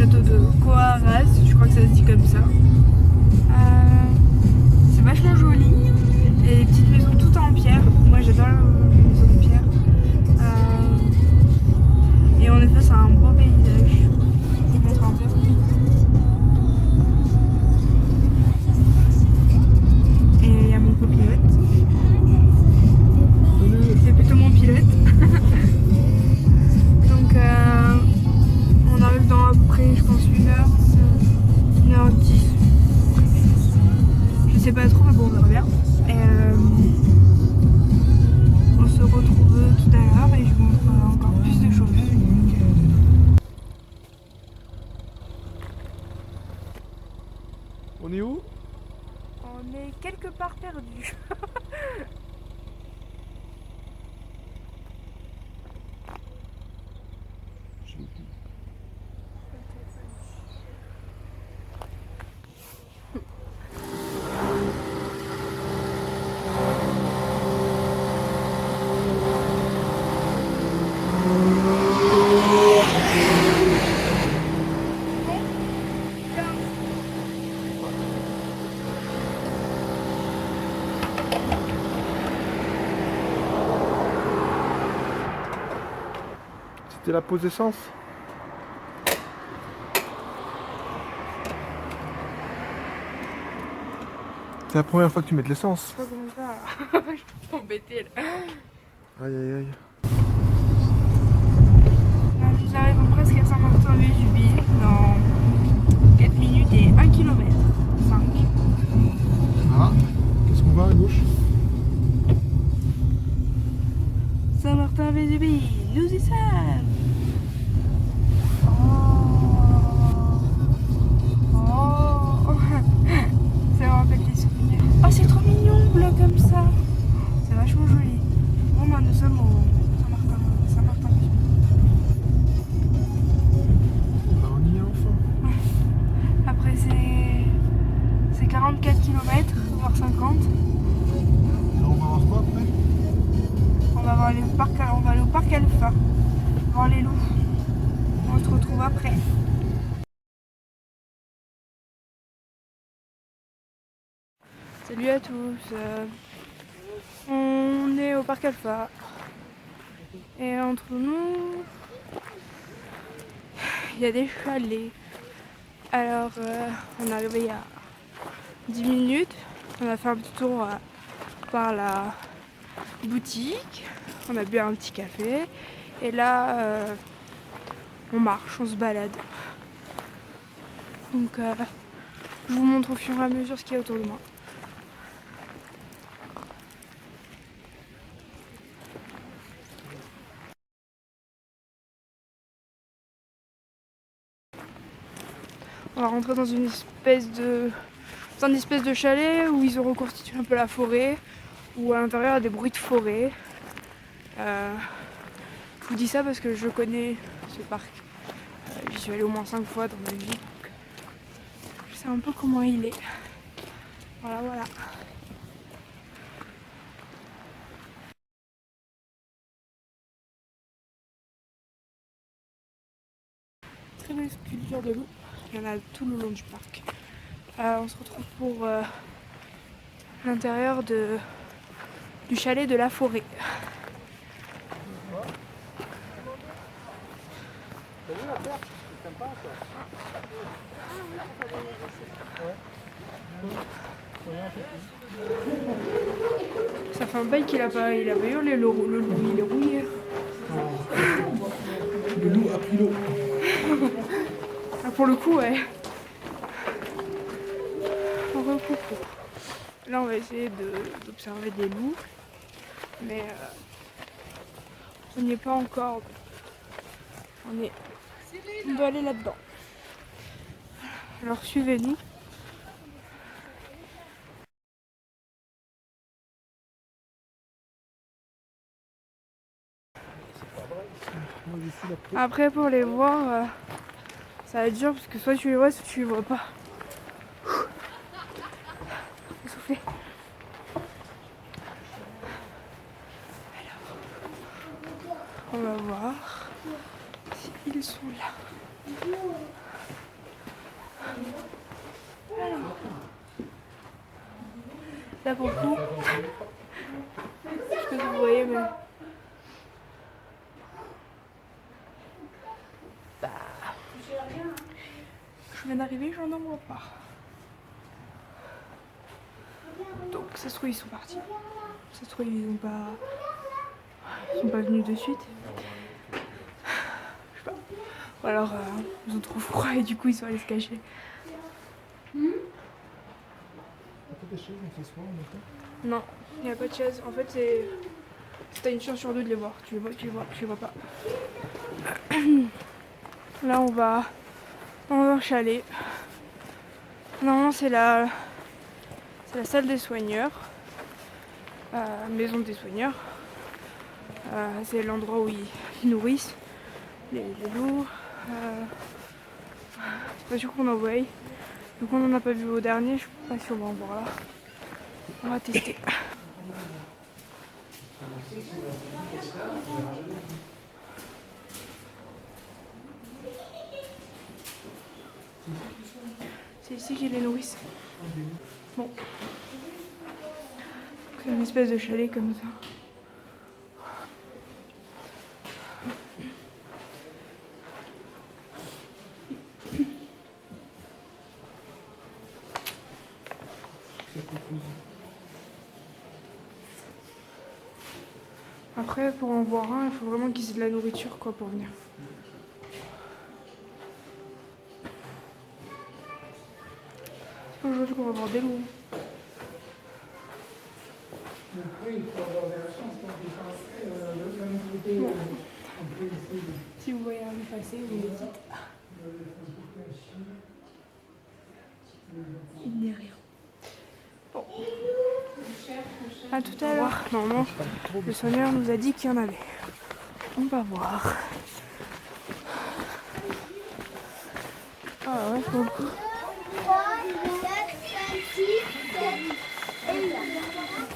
château de Coarraze, je crois que ça se dit comme ça. C'est vachement joli. Et les petites maisons toutes en pierre. Moi j'adore les maisons en pierre. Et on est face à un beau paysage. Je vous montre un peu. Et il y a mon copilote. C'est plutôt mon pilote. Donc on arrive dans à peu près, je pense, 1h10. Je sais pas trop, mais bon, on verra bien. Et on se retrouve tout à l'heure et je vous montrerai encore plus de choses. On est où? On est quelque part perdu. C'était la pause d'essence. C'est la première fois que tu mets de l'essence. Pas comme ça. Je suis embêtée là. Aïe aïe aïe. Là, nous arrivons presque à Saint-Martin-Vésubie dans 4 minutes et 1 km. 5. Ah, qu'est-ce qu'on va à gauche? Saint-Martin-Vésubie, nous y sommes. Oh. Ça me rappelle des souvenirs. Oh, c'est trop mignon, bleu comme ça. C'est vachement joli. Bon, bah, nous sommes au Saint-Martin-Vésubie. Bah, on y est enfin. Après, c'est 44 km, voire 50. Et on va voir quoi après? On va aller au parc Alpha, voir les loups. On se retrouve après. Salut à tous. On est au parc Alpha. Et entre nous, il y a des chalets. Alors, on est arrivé il y a 10 minutes. On a fait un petit tour par la boutique. On a bu un petit café. Et là, on marche, on se balade. Donc, je vous montre au fur et à mesure ce qu'il y a autour de moi. On va rentrer dans une espèce de chalet où ils ont reconstitué un peu la forêt, où à l'intérieur il y a des bruits de forêt. Je vous dis ça parce que je connais ce parc. J'y suis allée au moins 5 fois dans ma vie. Donc je sais un peu comment il est. Voilà, voilà. Très belle sculpture de loup. Il y en a tout le long du parc. On se retrouve pour l'intérieur du chalet de la forêt. Ça fait un bail qu'il a pas hurlé, le loup, il est rouillé. Le loup a pris l'eau. Ah, pour le coup, ouais. Là, on va essayer d'observer des loups, mais on n'y est pas encore. On doit aller là-dedans. Alors suivez-nous. Après, pour les voir, ça va être dur parce que soit tu les vois, soit tu les vois pas. Souffler. Alors, on va voir s'ils sont là. Là pour le coup, je sais pas si vous voyez, mais je viens d'arriver, j'en vois pas. Donc ça se trouve ils sont partis. Ça se trouve ils sont pas venus de suite. Je sais pas. Ou alors ils ont trop froid et du coup ils sont allés se cacher. Des chaises, on s'assoit, on attend. Non, il n'y a pas de chaise. En fait, c'est t'as une chance sur deux de les voir. Tu les vois, tu les vois pas. Là, on va dans un chalet. Normalement, c'est la salle des soigneurs, maison des soigneurs. C'est l'endroit où ils nourrissent les loups. C'est pas sûr qu'on en voie. Donc, on n'en a pas vu au dernier. Je sais pas si on va en voir là. On va tester. C'est ici qu'ils les nourrissent. Bon. C'est une espèce de chalet comme ça. Après, pour en voir un, il faut vraiment qu'ils aient de la nourriture quoi, pour venir. C'est pas aujourd'hui qu'on va voir des loups. Bon. Si vous voyez un loup passer, vous me dites. Il n'est rien. Bon. À tout à l'heure. Normalement, le soigneur nous a dit qu'il y en avait. On va voir. Ah ouais, pour le coup. 3, 4, 5, 6, 7, 8.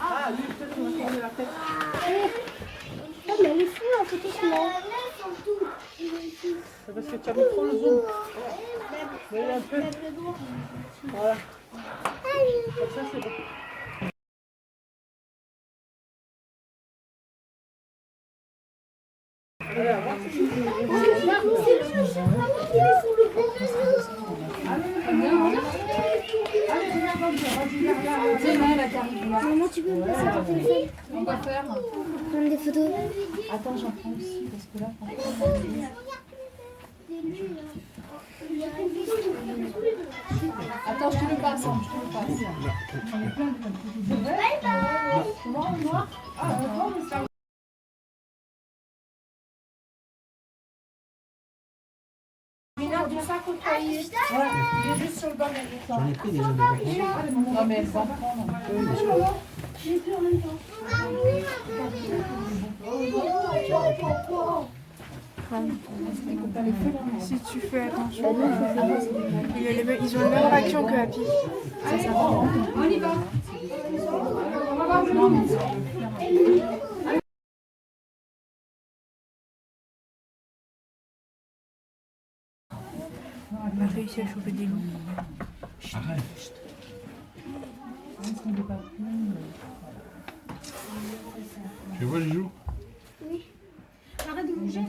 Ah, lui, peut-être qu'on va tourner la tête. Ah, mais elle est fou la photo celui-là. C'est parce que tu as mis trop le zoom. Mais un peu. Voilà. Comme ça, c'est bon. Maman, tu peux me passer ton téléphone? On va faire. Prendre des photos. Attends, j'en prends aussi parce que là, franchement. Attends, je te le passe. Je te le passe. On est plein de. C'est vrai? Moi? Ah, d'accord, mais ça. Du sac au cahier. Voilà, il est juste sur le banc derrière toi. J'en ai pris déjà des vacances. Non, mais elle va prendre. J'ai plus en même temps. Si tu fais attention, ils ont la même réaction que Happy. On y va. On a réussi à choper des loups. Arrête. Tu vois, Jijou? Arrête de bouger.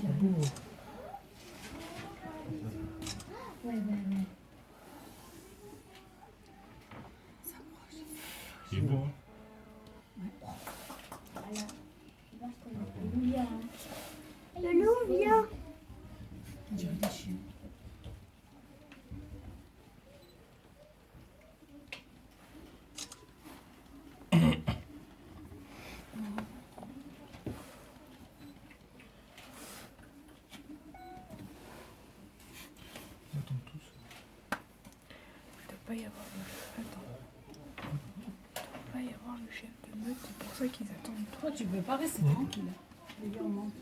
Il est beau, hein? Le loup, viens. On dirait des chiens. Ils attendent tous. Il ne doit pas y avoir le... Attends. Il ne doit pas y avoir le chef de meute, c'est pour ça qu'ils attendent. Toi, tu peux pas rester tranquille. Les gars, on monte.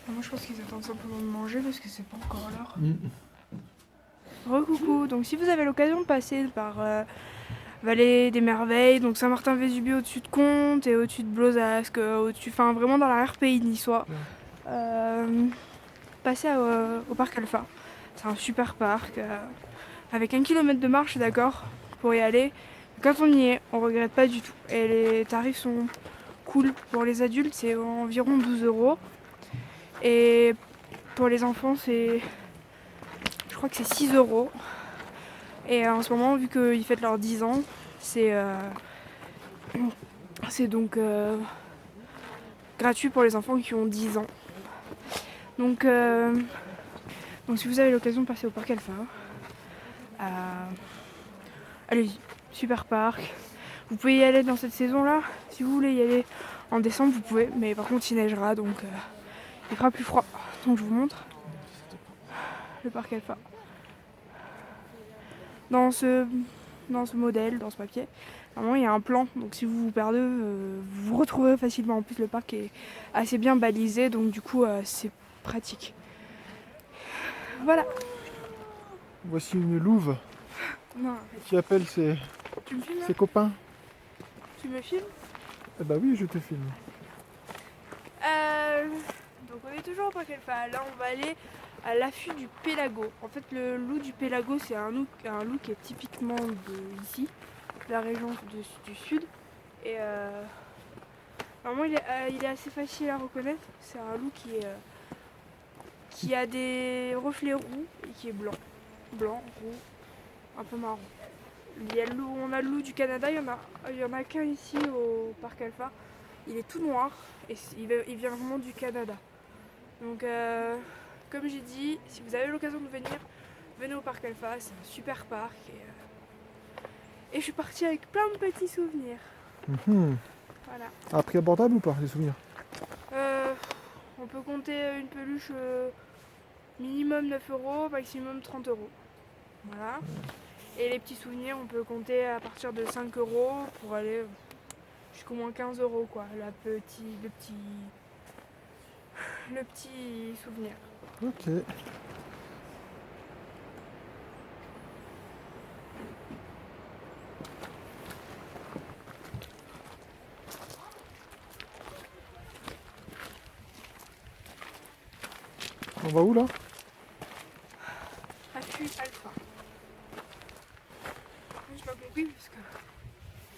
Moi je pense qu'ils attendent simplement de manger parce que c'est pas encore l'heure. Recoucou. Donc si vous avez l'occasion de passer par Vallée des Merveilles, donc Saint-Martin-Vésubie au-dessus de Contes et au-dessus de Blozasque, enfin vraiment dans l'arrière-pays niçois, passez au parc Alpha. C'est un super parc avec 1 kilomètre de marche, d'accord, pour y aller. Quand on y est, on regrette pas du tout. Et les tarifs sont cool. Pour les adultes, c'est environ 12 €. Et pour les enfants, je crois que c'est 6 €. Et en ce moment, vu qu'ils fêtent leurs 10 ans, c'est donc gratuit pour les enfants qui ont 10 ans. Donc si vous avez l'occasion de passer au parc Alpha, allez-y, super parc. Vous pouvez y aller dans cette saison-là. Si vous voulez y aller en décembre, vous pouvez, mais par contre il neigera, donc il fera plus froid. Donc je vous montre le parc Alpha. Dans ce modèle, dans ce papier, normalement il y a un plan, donc si vous vous perdez, vous vous retrouverez facilement. En plus le parc est assez bien balisé, donc du coup c'est pratique. Voilà. Voici une louve Non, qui appelle tu me filmes là ? ses copains. Tu me filmes ? Eh bah oui, je te filme. Donc on est toujours au parc Alpha. Là on va aller à l'affût du pélago. En fait le loup du pélago c'est un loup qui est typiquement d'ici, de la région du sud. Et normalement il est assez facile à reconnaître. C'est un loup qui a des reflets roux et qui est blanc, roux, un peu marron. On a le loup du Canada, il y en a qu'un ici au parc Alpha. Il est tout noir et il vient vraiment du Canada. Donc comme j'ai dit, si vous avez l'occasion de venir, venez au parc Alpha, c'est un super parc. Et je suis partie avec plein de petits souvenirs. Voilà. À prix abordable ou pas, les souvenirs? On peut compter une peluche minimum 9 €, maximum 30 €. Voilà. Et les petits souvenirs, on peut compter à partir de 5 € pour aller jusqu'au moins 15 € quoi. Le petit souvenir. Ok. On va où là? Affût Alpha. Je pas compris parce que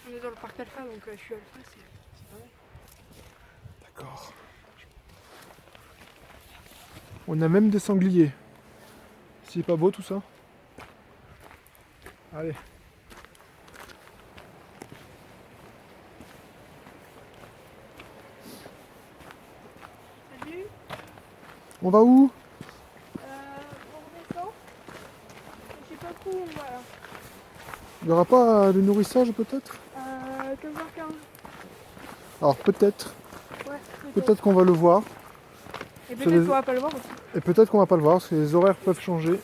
on est dans le parc Alpha, donc affût Alpha c'est pas mal. D'accord. On a même des sangliers. C'est pas beau tout ça? Allez. Salut. On va où? On redescend. Je sais pas trop où on va là. Il n'y aura pas le nourrissage peut-être? 15h15. Alors peut-être. Ouais, Peut-être qu'on va le voir. Et sur peut-être les- qu'on va pas le voir aussi. Et peut-être qu'on va pas le voir parce que les horaires peuvent changer.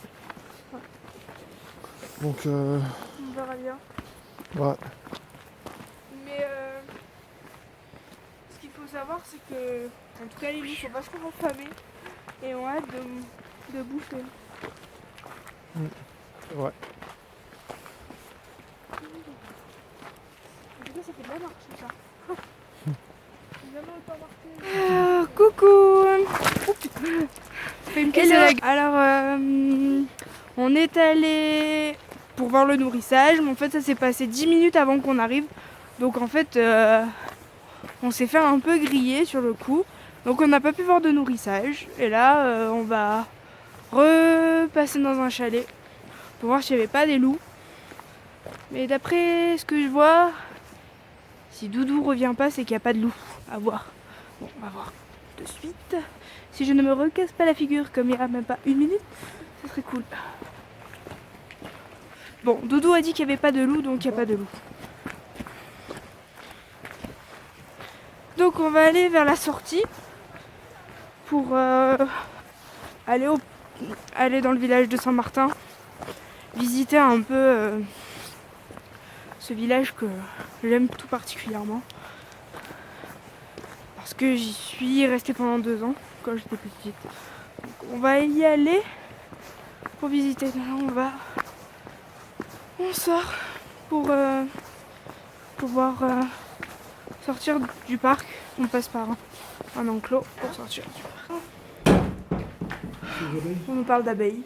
Donc On verra bien. ouais. Mais ce qu'il faut savoir, c'est que, en tout cas, les loups sont vachement affamés et ont hâte de bouffer. Ouais. En tout cas, ça fait de la marche, tout ça. Coucou. Alors, on est allé pour voir le nourrissage, mais en fait, ça s'est passé 10 minutes avant qu'on arrive. Donc, en fait, on s'est fait un peu griller sur le coup. Donc, on n'a pas pu voir de nourrissage. Et là, on va repasser dans un chalet pour voir s'il n'y avait pas des loups. Mais d'après ce que je vois, si Doudou revient pas, c'est qu'il n'y a pas de loup à voir. Bon, on va voir de suite. Si je ne me recasse pas la figure comme il n'y a même pas 1 minute, ce serait cool. Bon, Doudou a dit qu'il n'y avait pas de loup, donc il n'y a pas de loup. Donc on va aller vers la sortie pour aller dans le village de Saint-Martin, visiter un peu ce village que j'aime tout particulièrement. Parce que j'y suis restée pendant 2 ans quand j'étais petite. Donc on va y aller pour visiter. Maintenant on sort pour pouvoir sortir du parc. On passe par un enclos pour sortir du parc. On nous parle d'abeilles.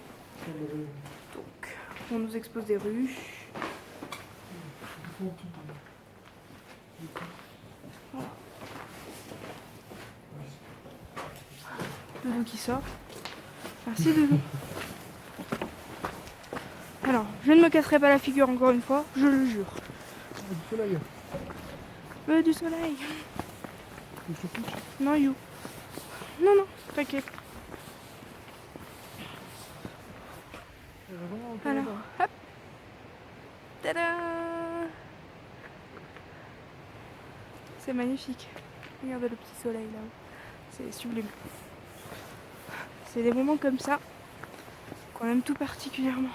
Donc on nous expose des ruches. Voilà. Doudou qui sort. Merci Doudou. Alors, je ne me casserai pas la figure encore une fois, je le jure. Du soleil. Du soleil. Je te fiche. Non, you. Non, t'inquiète. Alors, hop. Tada! C'est magnifique. Regardez le petit soleil là-haut. C'est sublime. C'est des moments comme ça qu'on aime tout particulièrement.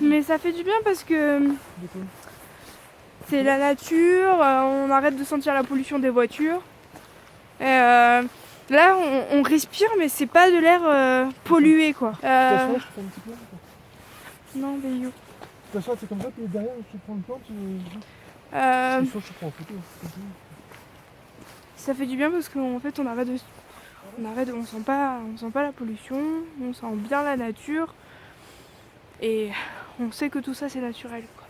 Mais ça fait du bien parce que c'est la nature, on arrête de sentir la pollution des voitures. Et là on respire mais c'est pas de l'air pollué quoi. Tu t'assois, je te prends un petit plan. Non Béliou. Tu t'assois, c'est comme ça, puis derrière, je te prends le plan, tu... Euh, je te prends en photo. Ça fait du bien parce qu'en fait on sent pas la pollution, on sent bien la nature et on sait que tout ça c'est naturel quoi.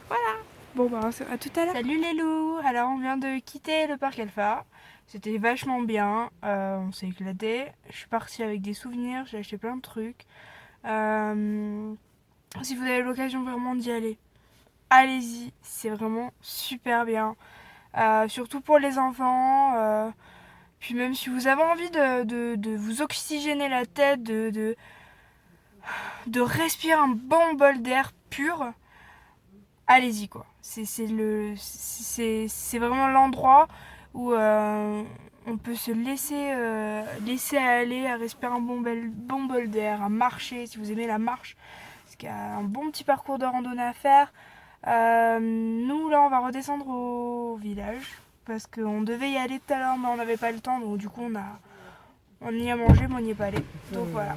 Voilà. Bon bah à tout à l'heure. Salut les loups. Alors on vient de quitter le parc Alpha. C'était vachement bien, on s'est éclaté. Je suis partie avec des souvenirs, j'ai acheté plein de trucs. Si vous avez l'occasion vraiment d'y aller, allez-y, c'est vraiment super bien. Surtout pour les enfants. Puis même si vous avez envie de vous oxygéner la tête, de respirer un bon bol d'air pur, allez-y quoi. C'est vraiment l'endroit où on peut se laisser aller à respirer un bon bol d'air, à marcher si vous aimez la marche. Parce qu'il y a un bon petit parcours de randonnée à faire. Nous là on va redescendre au village parce qu'on devait y aller tout à l'heure mais on n'avait pas le temps, donc du coup on y a mangé mais on n'y est pas allé. Donc voilà.